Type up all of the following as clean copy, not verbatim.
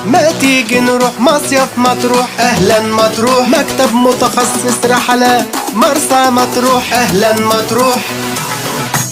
ما تيجي نروح مصيف مطروح؟ اهلا مطروح، مكتب متخصص رحلات مرسى مطروح. اهلا مطروح،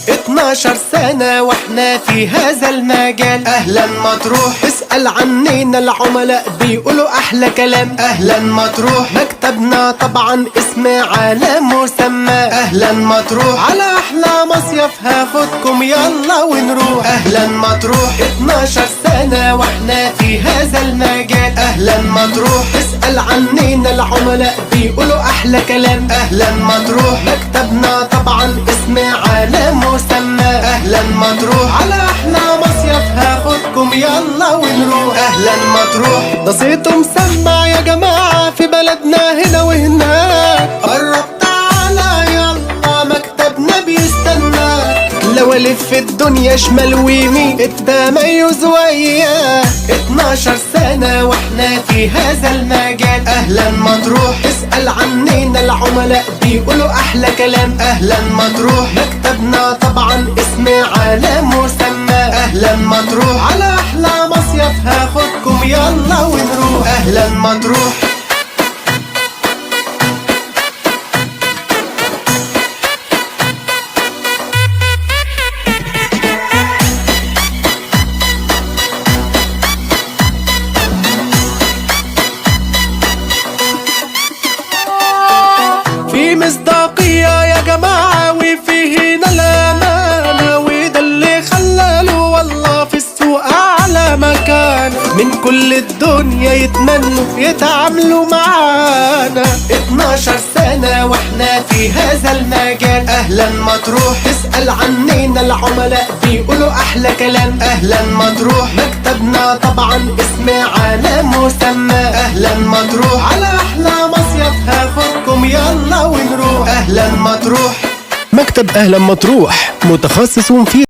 12 سنة واحنا في هذا المجال. اهلا مطروح، اسأل عنينا العملاء بيقولوا احلى كلام. اهلا مطروح، مكتبنا طبعا اسم على مسمى. اهلا مطروح، على احلى مصيف هاخدكم يلا ونروح. اهلا مطروح، 12 سنة واحنا في هذا المجال. اهلا مطروح، اسأل عنينا العملاء بيقولوا احلى كلام. اهلا مطروح، مكتبنا طبعا اسم على مسمى. اهلا مطروح، على احلى مصيف هاخدكم يلا ونروح. اهلا مطروح، ده صيته مسمع يا جماعة في بلدنا هنا وهناك. قرب تعالى يلا مكتبنا بيستناك. لو الف الدنيا شمال ويمين التميز وياه. 12 سنة واحنا في هذا المجال. اهلا مطروح، اسأل عنينا العملاء بيقولوا احلى كلام. اهلا مطروح، مكتبنا طبعا اسم على مسمى. اهلا مطروح، على احلى مصيف هاخدكم يلا ونروح. اهلا مطروح، في مصداقية يا جماعة وفي هنا الأمانة. وده اللي خلاله والله في السوق أعلى مكان. من كل الدنيا يتمنوا يتعاملوا معانا. 12 سنة واحنا في هذا المجال. أهلا مطروح، اسأل عنينا العملاء بيقولوا أحلى كلام. أهلا مطروح، مكتبنا طبعا اسم على مسمى. أهلا مطروح، على أحلى مصيف هاخدكم يلا ونروح. اهلا مطروح، مكتب اهلا مطروح متخصص في